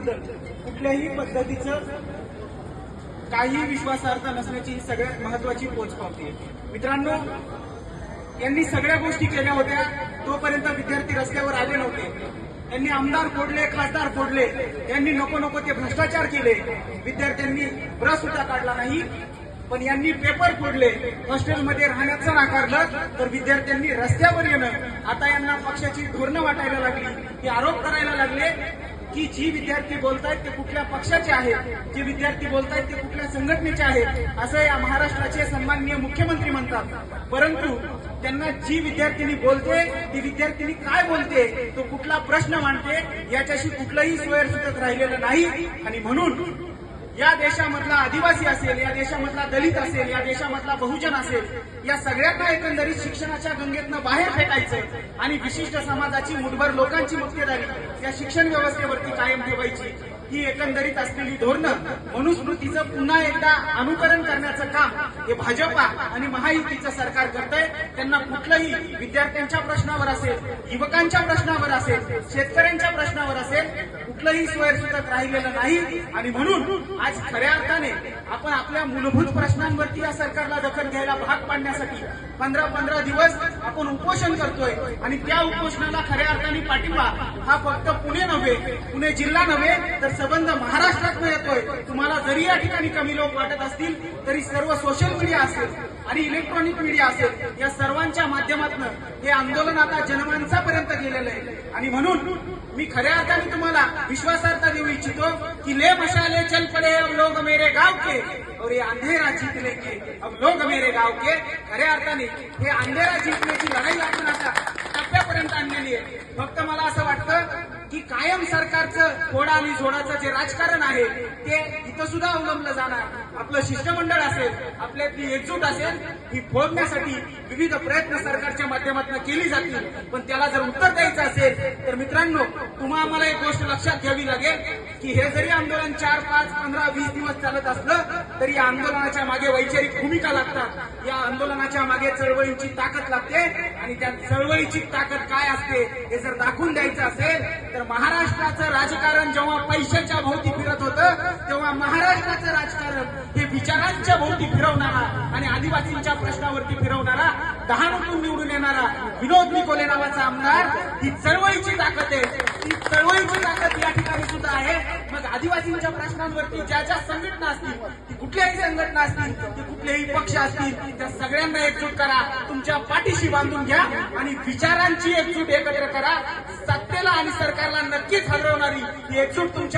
बद्दल कुठल्याही पद्धतीचं काही विश्वासार्थ नसण्याची ही सगळ्यात महत्वाची पोचपावती आहे. मित्रांनो, यांनी सगळ्या गोष्टी केल्या होत्या तोपर्यंत विद्यार्थी रस्त्यावर आले नव्हते. यांनी आमदार फोडले, खासदार फोडले, यांनी नको ते भ्रष्टाचार केले, विद्यार्थ्यांनी ब्रश सुद्धा काढला नाही. पण यांनी पेपर फोडले, हॉस्टेलमध्ये राहण्याचं नाकारलं, तर विद्यार्थ्यांनी रस्त्यावर येणं. आता यांना पक्षाची धोरणं वाटायला लागली, ते आरोप करायला लागले की जी विद्यार्थी बोलतायत ते कुठल्या पक्षाचे आहेत, जे विद्यार्थी बोलतायत ते कुठल्या संघटनेचे आहेत, असं या महाराष्ट्राचे सन्माननीय मुख्यमंत्री म्हणतात. परंतु त्यांना जी विद्यार्थिनी बोलते ती विद्यार्थिनी काय बोलते, तो कुठला प्रश्न मांडते, याच्याशी कुठलंही सोयरसुतत राहिलेलं नाही. आणि म्हणून या देशामधला आदिवासी असेल, या देशामधला दलित असेल, या देशामधला बहुजन असेल, या सगळ्यांना एकंदरीत शिक्षणाच्या गंगेतनं बाहेर फेकायचं आणि विशिष्ट समाजाची मुठभर लोकांची मक्तेदारी या शिक्षण व्यवस्थेवरती कायम ठेवायची, ही एकंदरीत असलेली धोरणं मनुस्मृतीचं पुन्हा एकदा अनुकरण करण्याचं काम हे भाजपा आणि महायुतीचं सरकार करतंय. त्यांना कुठलंही विद्यार्थ्यांच्या प्रश्नावर असेल, युवकांच्या प्रश्नावर असेल, शेतकऱ्यांच्या प्रश्नावर असेल, कुठलंही सोयरसुतत राहिलेलं नाही. आणि म्हणून आज खऱ्या अर्थाने आपण आपल्या मूलभूत प्रश्नांवरती या सरकारला दखल घ्यायला भाग पाडण्यासाठी 15 दिवस आपण उपोषण करतोय. आणि त्या उपोषणाला खऱ्या अर्थाने पाठिंबा हा फक्त पुणे नव्हे, पुणे जिल्हा नव्हे, तर संबंध महाराष्ट्रात येतोय. तुम्हाला जरी या ठिकाणी कमी लोक वाटत असतील तरी सर्व सोशल मीडिया असेल आणि इलेक्ट्रॉनिक मीडिया असेल, या सर्वांच्या माध्यमातून हे आंदोलन आता जनमानसापर्यंत गेलेलं आहे. आणि म्हणून मी खऱ्या अर्थाने तुम्हाला विश्वासार्हता देऊ इच्छितो की ले मशाले चल पडे अब लोग मेरे गाव के और ये अंधेरा जीत लेंगे अब लोग मेरे गाव के. खऱ्या अर्थाने हे अंधेरा जिंकण्याची लढाई आपण आता टप्प्यापर्यंत आणलेली आहे. फक्त मला असं वाटतं की कायम सरकारचं फोडा आणि जोडाचं जे राजकारण आहे ते इथं सुद्धा अवलंबलं जाणार. आपलं शिष्टमंडळ असेल, आपल्यातली एकजूट असेल, ही फोडण्यासाठी विविध प्रयत्न सरकारच्या माध्यमातून केली जातील. पण त्याला जर उत्तर द्यायचं असेल तर मित्रांनो, तुम्हा आम्हाला एक गोष्ट लक्षात घ्यावी लागेल की हे जरी आंदोलन 4, 5, 15, 20 दिवस चालत असलं तरी या आंदोलनाच्या मागे वैचारिक भूमिका लागतात. या आंदोलनाच्या मागे चळवळीची ताकद लागते आणि त्या चळवळीची ताकद काय असते हे जर दाखवून द्यायचं असेल तर महाराष्ट्राचं राजकारण जेव्हा पैशाच्या भोवती फिरत होतं तेव्हा महाराष्ट्राचं राजकारण हे विचारांच्या भोवती फिरवणारा आणि आदिवासींच्या प्रश्नावरती फिरवणारा, डहाणूतून निवडून येणारा विनोद निकोले नावाचा आमदार, ही चळवळीची ताकद आहे. ती चळवळीची ताकद या ठिकाणी सुद्धा आहे. मग आदिवासींच्या प्रश्नांवरती ज्या ज्या संघटना असतील, ती कुठल्याही संघटना असतील, ते कुठलेही पक्ष असतील, त्या सगळ्यांना एकजूट करा, तुमच्या पाठीशी बांधून घ्या आणि विचारांची एकजूट एकत्र करा. सत्तेला आणि सरकारला नक्कीच हलवणारी ही एकजूट तुमच्या